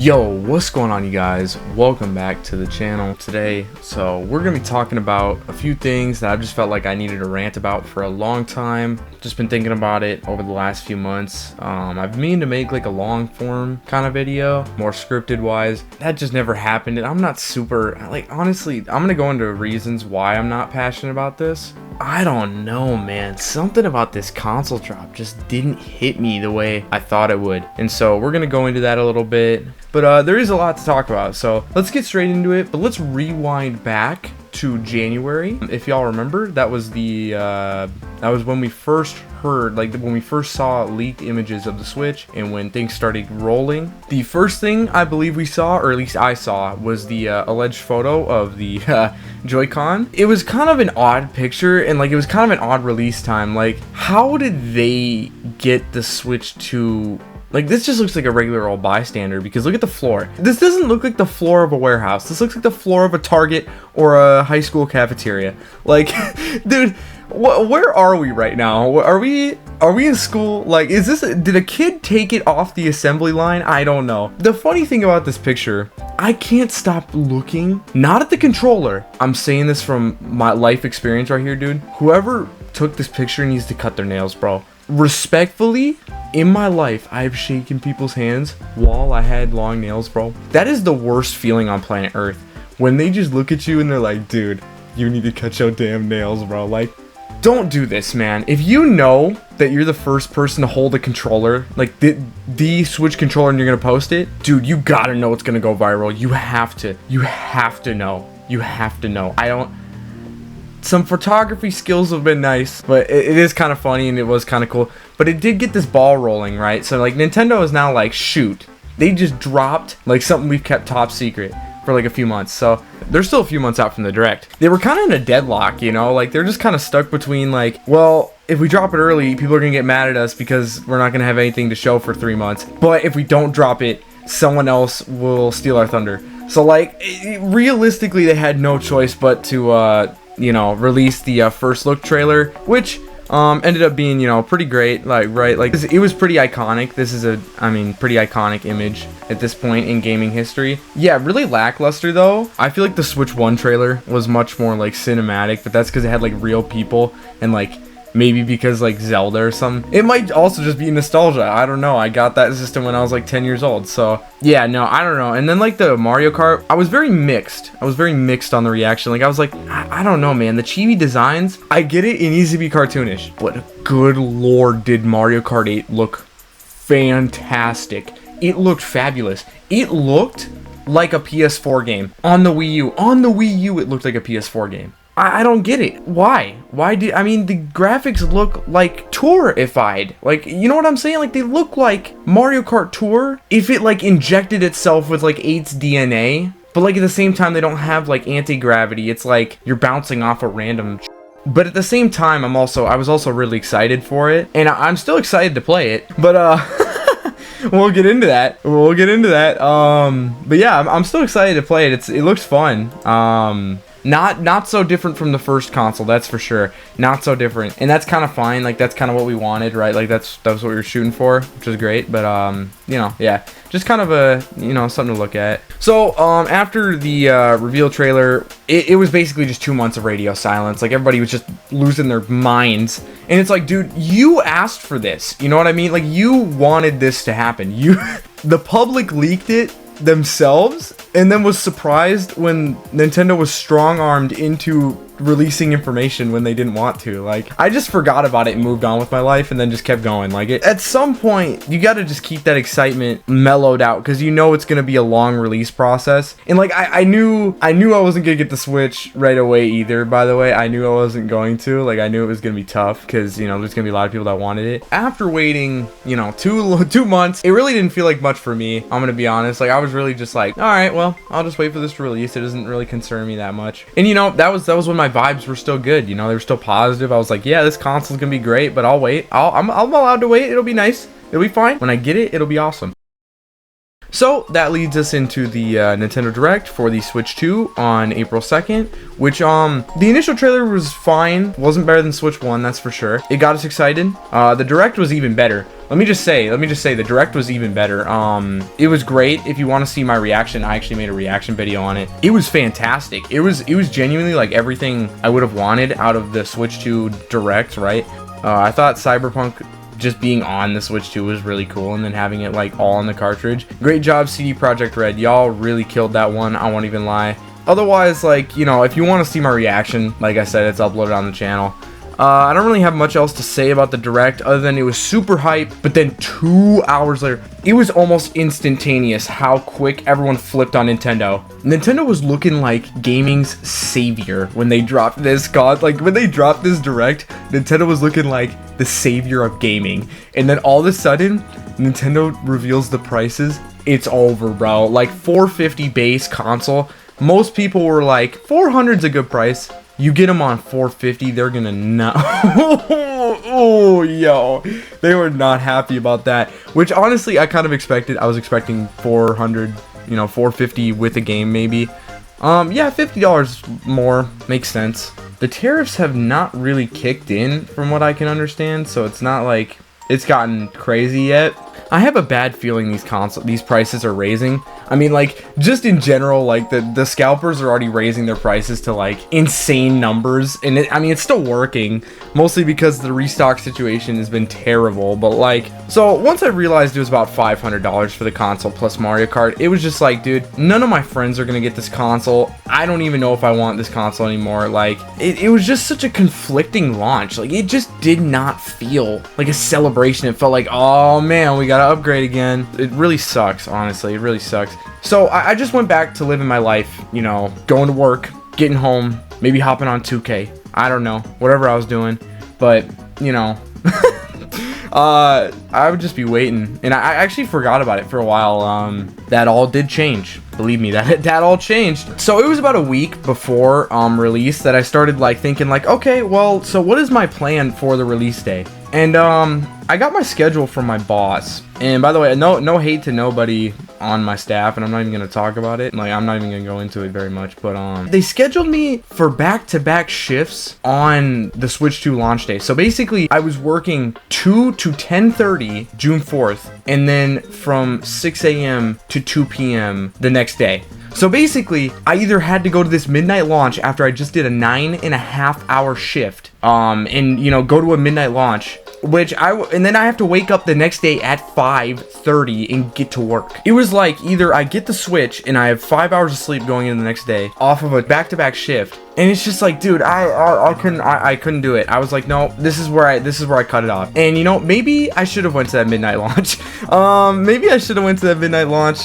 Yo, what's going on, you guys? Welcome back to the channel today. So we're gonna be talking about a few things that I've just felt like I needed to rant about for a long time. Just been thinking about it over the last few months. I've meant to make like a long form kind of video, more scripted wise. That just never happened, and I'm not super, like, honestly, I'm gonna go into reasons why I'm not passionate about this. I don't know, man. Something about this console drop just didn't hit me the way I thought it would. And so we're gonna go into that a little bit. But there is a lot to talk about, so let's get straight into it. But let's rewind back to January. If y'all remember, that was when we first heard, like, when we first saw leaked images of the Switch and when things started rolling. The first thing I believe we saw, or at least I saw, was the alleged photo of the Joy-Con. It was kind of an odd picture, and like it was kind of an odd release time. Like, how did they get the Switch to... Like, this just looks like a regular old bystander, because look at the floor. This doesn't look like the floor of a warehouse. This looks like the floor of a Target or a high school cafeteria. Like, dude, where are we right now? Are we in school? Like, did a kid take it off the assembly line? I don't know. The funny thing about this picture, I can't stop looking, not at the controller. I'm saying this from my life experience right here, dude. Whoever took this picture needs to cut their nails, bro. Respectfully, in my life, I've shaken people's hands while I had long nails, bro. That is the worst feeling on planet Earth. When they just look at you and they're like, dude, you need to cut your damn nails, bro. Like, don't do this, man. If you know that you're the first person to hold a controller, like the Switch controller, and you're gonna post it, dude, you gotta know it's gonna go viral. You have to know. Some photography skills have been nice, but it is kind of funny and it was kind of cool. But it did get this ball rolling, right? So like Nintendo is now like, shoot, they just dropped like something we've kept top secret for like a few months. So they're still a few months out from the Direct. They were kind of in a deadlock, you know, like they're just kind of stuck between like, well, if we drop it early, people are gonna get mad at us because we're not gonna have anything to show for 3 months. But if we don't drop it, someone else will steal our thunder. So like, realistically, they had no choice but to you know, release the first look trailer, which ended up being, you know, pretty great. Like, right, like it was pretty iconic. This is pretty iconic image at this point in gaming history. Yeah, really lackluster though. I feel like the Switch 1 trailer was much more like cinematic, but that's because it had like real people, and like maybe because like Zelda or something. It might also just be nostalgia. I don't know. I got that system when I was like 10 years old. So yeah, no, I don't know. And then like the Mario Kart, I was very mixed on the reaction. Like I was like, I don't know, man. The chibi designs, I get it. It needs to be cartoonish, but good Lord, did Mario Kart 8 look fantastic. It looked fabulous. It looked like a PS4 game on the Wii U. On the Wii U, it looked like a PS4 game. I don't get it. Why? I mean, the graphics look like Tour-ified. Like, you know what I'm saying? Like, they look like Mario Kart Tour if it, like, injected itself with, like, 8's DNA. But, like, at the same time, they don't have, like, anti-gravity. It's like you're bouncing off a random... But at the same time, I was also really excited for it. And I'm still excited to play it. But, we'll get into that. But yeah, I'm still excited to play it. It looks fun. Not so different from the first console, that's for sure. Not so different, and that's kind of fine. Like, that's kind of what we wanted, right? Like, that was what we were shooting for, which is great. But you know, yeah, just kind of a, you know, something to look at. So after the reveal trailer, it was basically just 2 months of radio silence. Like, everybody was just losing their minds, and it's like, dude, you asked for this. You know what I mean? Like, you wanted this to happen. The public leaked it themselves, and then was surprised when Nintendo was strong-armed into releasing information when they didn't want to. Like, I just forgot about it and moved on with my life, and then just kept going. Like, at some point, you gotta just keep that excitement mellowed out, because you know it's gonna be a long release process. And like, I knew I wasn't gonna get the Switch right away either, by the way. I knew I wasn't going to. Like, I knew it was gonna be tough, because, you know, there's gonna be a lot of people that wanted it. After waiting, you know, two months, it really didn't feel like much for me, I'm gonna be honest. Like, I was really just like, all right, well, I'll just wait for this to release. It doesn't really concern me that much. And, you know, that was when my vibes were still good. You know, they were still positive. I was like, yeah, this console's gonna be great, but I'll wait. I'm allowed to wait. It'll be nice. It'll be fine. When I get it, it'll be awesome. So that leads us into the Nintendo Direct for the Switch 2 on April 2nd, which the initial trailer was fine, wasn't better than Switch 1, that's for sure. It got us excited. The Direct was even better. Let me just say, the Direct was even better. It was great. If you want to see my reaction, I actually made a reaction video on it. It was fantastic. It was genuinely like everything I would have wanted out of the Switch 2 Direct, right? I thought Cyberpunk just being on the Switch 2 was really cool, and then having it like all on the cartridge. Great job, CD Projekt Red. Y'all really killed that one, I won't even lie. Otherwise, like, you know, if you want to see my reaction, like I said, it's uploaded on the channel. I don't really have much else to say about the Direct other than it was super hype, but then 2 hours later, it was almost instantaneous how quick everyone flipped on Nintendo. Nintendo was looking like gaming's savior when they dropped this when they dropped this Direct, Nintendo was looking like the savior of gaming. And then all of a sudden, Nintendo reveals the prices. It's over, bro. Like $450 base console. Most people were like, $400's a good price. You get them on $450, they're gonna not. Oh, yo, they were not happy about that. Which honestly, I kind of expected. I was expecting 400, you know, 450 with a game maybe. Yeah, $50 more makes sense. The tariffs have not really kicked in, from what I can understand. So it's not like it's gotten crazy yet. I have a bad feeling these prices are raising. I mean, like, just in general, like, the scalpers are already raising their prices to, like, insane numbers. And, I mean, it's still working, mostly because the restock situation has been terrible. But, like, so once I realized it was about $500 for the console plus Mario Kart, it was just like, dude, none of my friends are going to get this console. I don't even know if I want this console anymore. Like, it was just such a conflicting launch. Like, it just did not feel like a celebration. It felt like, oh, man, we got to upgrade again. It really sucks, honestly. It really sucks. So I just went back to living my life, you know, going to work, getting home, maybe hopping on 2K. I don't know, whatever I was doing. But, you know, I would just be waiting. And I actually forgot about it for a while. That all did change. Believe me, that all changed. So it was about a week before release that I started like thinking like, okay, well, so what is my plan for the release day? And I got my schedule from my boss. And by the way, no hate to nobody on my staff, and I'm not even gonna talk about it. Like, I'm not even gonna go into it very much. But they scheduled me for back-to-back shifts on the Switch 2 launch day. So basically, I was working 2 to 10:30 June 4th, and then from 6 a.m. to 2 p.m. the next day. So basically, I either had to go to this midnight launch after I just did a 9.5-hour shift, and, you know, go to a midnight launch, and then I have to wake up the next day at 5:30 and get to work. It was like either I get the Switch and I have 5 hours of sleep going into the next day off of a back-to-back shift. And it's just like, dude, I couldn't do it. I was like, no, this is where I cut it off. And you know, maybe I should have went to that midnight launch.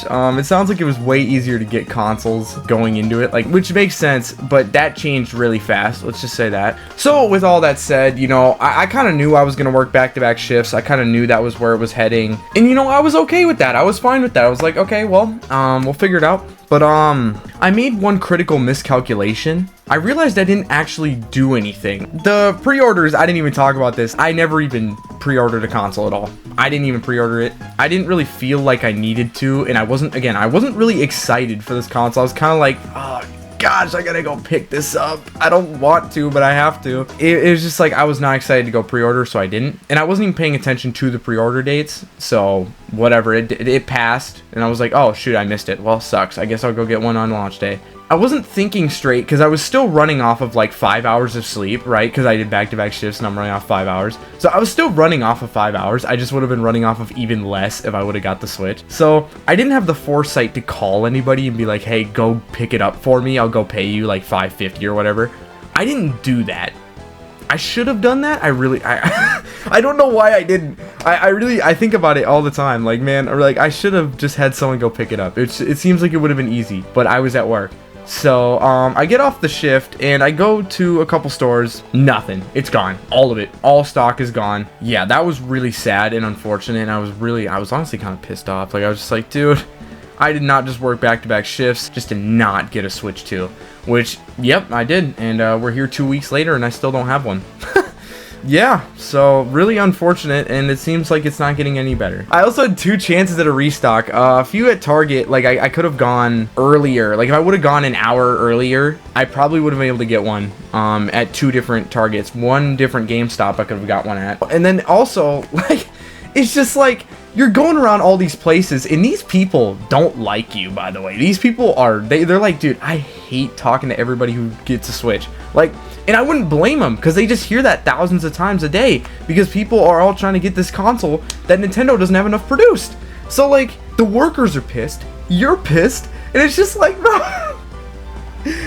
It sounds like it was way easier to get consoles going into it, like, which makes sense, but that changed really fast. Let's just say that. So with all that said, you know, I kind of knew I was gonna work back-to-back shifts. I kind of knew that was where it was heading, and you know, I was okay with that. I was fine with that. I was like, okay, well, we'll figure it out. But I made one critical miscalculation. I realized I didn't actually do anything. The pre-orders, I didn't even talk about this. I never even pre-ordered a console at all. I didn't even pre-order it. I didn't really feel like I needed to, and I wasn't really excited for this console. I was kind of like, oh gosh, I gotta go pick this up. I don't want to, but I have to. It was just like, I was not excited to go pre-order, so I didn't. And I wasn't even paying attention to the pre-order dates, so whatever, it passed, and I was like, oh shoot, I missed it. Well, sucks. I guess I'll go get one on launch day. I wasn't thinking straight because I was still running off of like 5 hours of sleep, right? Because I did back-to-back shifts and I'm running off 5 hours. So I was still running off of 5 hours. I just would have been running off of even less if I would have got the Switch. So I didn't have the foresight to call anybody and be like, hey, go pick it up for me. I'll go pay you like $5.50 or whatever. I didn't do that. I should have done that. I don't know why I didn't. I think about it all the time. Like, man, or like I should have just had someone go pick it up. It seems like it would have been easy, but I was at work. So, I get off the shift and I go to a couple stores. Nothing. It's gone. All of it. All stock is gone. Yeah, that was really sad and unfortunate. And I was honestly kind of pissed off. Like, I was just like, dude, I did not just work back-to-back shifts just to not get a Switch 2. Which, yep, I did. And we're here 2 weeks later and I still don't have one. yeah, so really unfortunate, and it seems like it's not getting any better. I also had 2 chances at a restock. A few at Target, like I could have gone earlier. Like if I would have gone an hour earlier, I probably would have been able to get one at 2 different Targets. 1 different GameStop I could have got one at. And then also, like, it's just like, you're going around all these places, and these people don't like you, by the way. These people are, they're like, dude, I hate talking to everybody who gets a Switch. Like, and I wouldn't blame them, because they just hear that thousands of times a day, because people are all trying to get this console that Nintendo doesn't have enough produced. So, like, the workers are pissed, you're pissed, and it's just like, bro,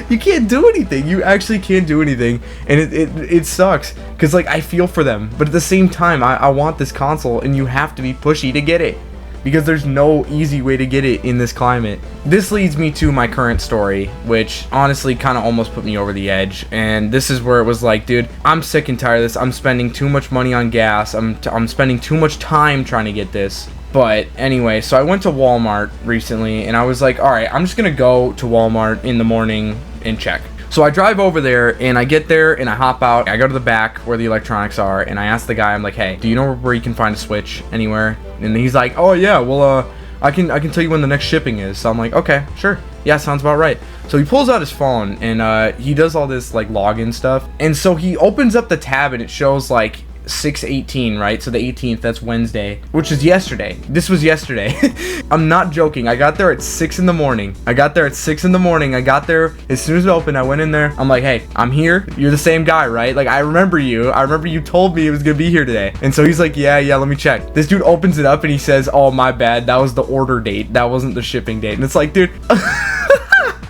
you can't do anything. You actually can't do anything, and it sucks, because, like, I feel for them, but at the same time, I want this console, and you have to be pushy to get it, because there's no easy way to get it in this climate. This leads me to my current story, which honestly kind of almost put me over the edge, and this is where it was like, dude, I'm sick and tired of this. I'm spending too much money on gas. I'm spending too much time trying to get this. But anyway, so I went to Walmart recently, and I was like, all right, I'm just gonna go to Walmart in the morning and check. So I drive over there, and I get there, and I hop out. I go to the back where the electronics are, and I ask the guy, I'm like, hey, do you know where you can find a Switch anywhere? And he's like, oh yeah, well, I can tell you when the next shipping is. So I'm like, okay, sure. Yeah, sounds about right. So he pulls out his phone, and he does all this, like, login stuff. And so he opens up the tab, and it shows, like, 6/18, right? So the 18th, that's Wednesday, which is yesterday. This was yesterday. I'm not joking. I got there at 6 in the morning. I got there as soon as it opened. I went in there. I'm like, hey, I'm here. You're the same guy, right? Like, I remember you. You told me it was gonna be here today. And so he's like, yeah, let me check. This dude opens it up, and he says, oh, my bad, that was the order date, that wasn't the shipping date. And it's like, dude,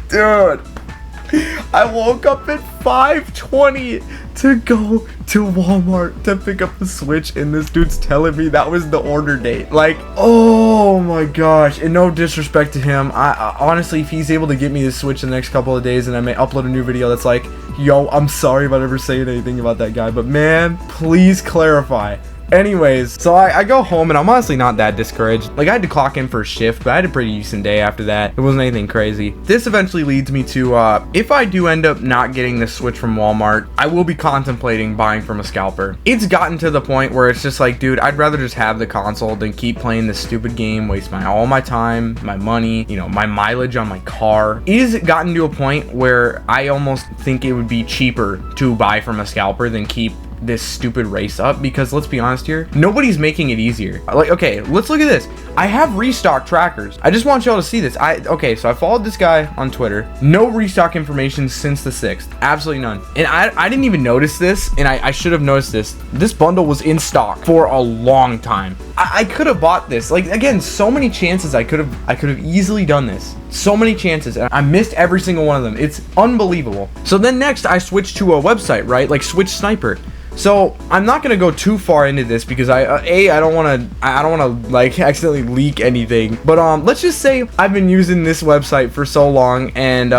dude, I woke up at 5:20 to go to Walmart to pick up the Switch, and this dude's telling me that was the order date. Like, oh my gosh. And no disrespect to him, I honestly, if he's able to get me the Switch in the next couple of days, and I may upload a new video that's like, yo, I'm sorry about ever saying anything about that guy, but man, please clarify. Anyways, so I go home, and I'm honestly not that discouraged. Like, I had to clock in for a shift, but I had a pretty decent day after that. It wasn't anything crazy. This eventually leads me to, if I do end up not getting the Switch from Walmart, I will be contemplating buying from a scalper. It's gotten to the point where it's just like, dude, I'd rather just have the console than keep playing this stupid game, waste all my time, my money, you know, my mileage on my car. It has gotten to a point where I almost think it would be cheaper to buy from a scalper than keep this stupid race up, because let's be honest here, nobody's making it easier. Like, okay, let's look at this. I have restock trackers. I just want y'all to see this. Okay, so I followed this guy on Twitter. No restock information since the 6th. Absolutely none. And I didn't even notice this, and I should have noticed this. This bundle was in stock for a long time. I could have bought this. Like, again, so many chances I could have easily done this. So many chances, and I missed every single one of them. It's unbelievable. So then next I switched to a website, right? Like Switch Sniper. So I'm not gonna go too far into this, because I don't want to like accidentally leak anything. But let's just say I've been using this website for so long, and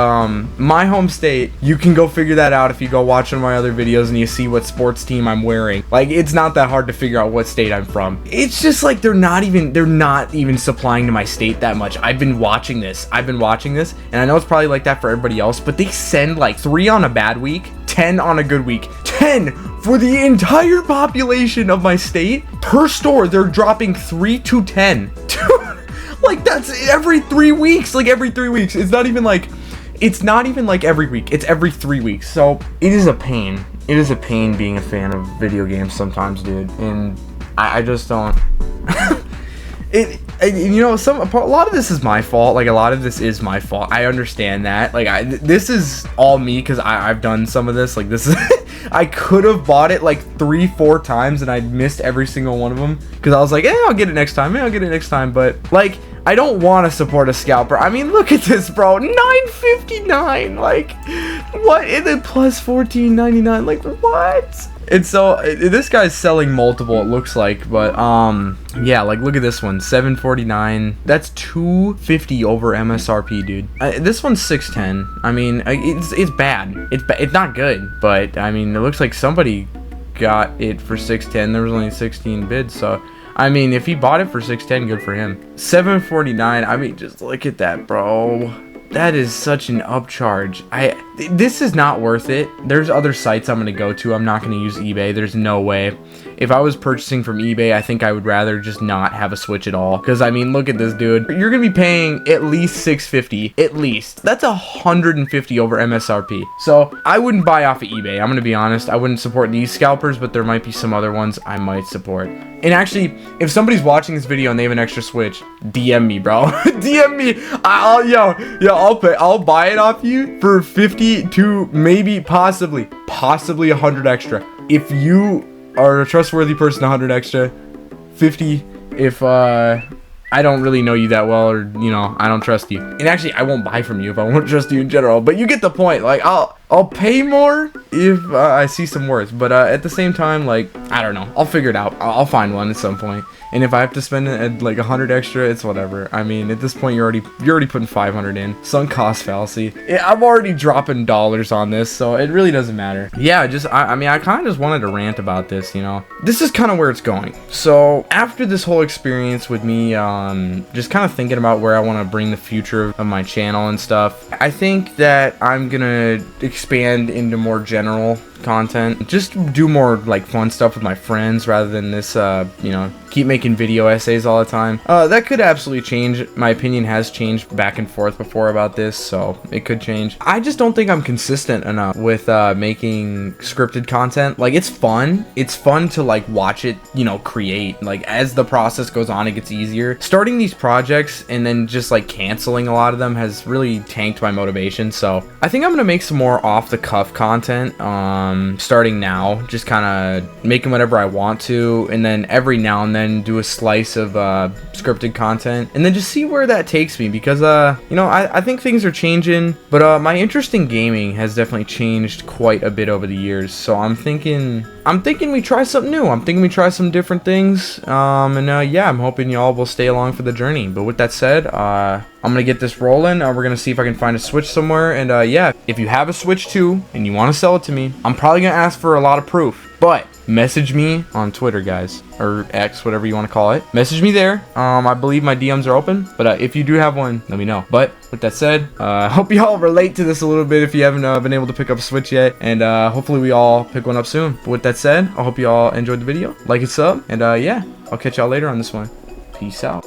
my home state, you can go figure that out if you go watch one of my other videos and you see what sports team I'm wearing. Like, it's not that hard to figure out what state I'm from. It's just like they're not even supplying to my state that much. I've been watching this, and I know it's probably like that for everybody else, but they send like 3 on a bad week, 10 on a good week. 10 for the entire population of my state. Per store, they're dropping 3 to 10. Like, that's every 3 weeks. Like, every 3 weeks. It's not even like every week. It's every 3 weeks. So it is a pain. It is a pain being a fan of video games sometimes, dude. And I just don't. You know, a lot of this is my fault. Like, a lot of this is my fault. I understand that. Like, this is all me, because I've done some of this. Like, this is I could have bought it like 3-4 times, and I missed every single one of them, because I was like, I'll get it next time. But like, I don't want to support a scalper. I mean, look at this, bro. $9.59. Like, what? And then plus $14.99. Like, what? And so this guy's selling multiple, it looks like, but yeah, like, look at this one, $7.49. That's $2.50 over MSRP, dude. This one's $6.10. I mean, it's bad. It's not good, but I mean, it looks like somebody got it for $6.10. There was only 16 bids, so I mean, if he bought it for $6.10, good for him. $7.49. I mean, just look at that, bro. That is such an upcharge. This is not worth it. There's other sites I'm going to go to. I'm not going to use eBay. There's no way. If I was purchasing from eBay, I think I would rather just not have a Switch at all. Because, I mean, look at this, dude. You're going to be paying at least $650. At least. That's $150 over MSRP. So, I wouldn't buy off of eBay. I'm going to be honest. I wouldn't support these scalpers, but there might be some other ones I might support. And actually, if somebody's watching this video and they have an extra Switch, DM me, bro. DM me. I'll buy it off you for 50 to maybe possibly 100 extra. If you are a trustworthy person, 100 extra. 50 if I don't really know you that well, or you know, I don't trust you. And actually, I won't buy from you if I won't trust you in general, but you get the point. Like, I'll pay more if I see some worth, but at the same time, like, I don't know, I'll figure it out. I'll find one at some point. And if I have to spend like 100 extra, it's whatever. I mean, at this point, you're already putting 500 in. Sunk cost fallacy. I'm already dropping dollars on this, so it really doesn't matter. Yeah, I mean, I kind of just wanted to rant about this, you know. This is kind of where it's going. So after this whole experience with me, just kind of thinking about where I want to bring the future of my channel and stuff, I think that I'm gonna expand into more general content, just do more like fun stuff with my friends rather than this you know, keep making video essays all the time. That could absolutely change. My opinion has changed back and forth before about this, so it could change. I just don't think I'm consistent enough with making scripted content. Like, it's fun to like watch it, you know, create. Like, as the process goes on, it gets easier. Starting these projects and then just like canceling a lot of them has really tanked my motivation, so I think I'm gonna make some more off the cuff content starting now, just kind of making whatever I want to, and then every now and then do a slice of scripted content, and then just see where that takes me, because you know, I think things are changing, but my interest in gaming has definitely changed quite a bit over the years, so I'm thinking we try something new. I'm thinking we try some different things, and yeah, I'm hoping y'all will stay along for the journey. But with that said, I'm gonna get this rolling. We're gonna see if I can find a Switch somewhere, and yeah, if you have a Switch too and you want to sell it to me, I'm probably gonna ask for a lot of proof, but message me on Twitter, guys, or X, whatever you want to call it. Message me there. I believe my DMs are open, but if you do have one, let me know. But with that said, I hope y'all relate to this a little bit if you haven't been able to pick up a Switch yet, and hopefully we all pick one up soon. But with that said, I hope y'all enjoyed the video. Like and sub, and yeah, I'll catch y'all later on this one. Peace out.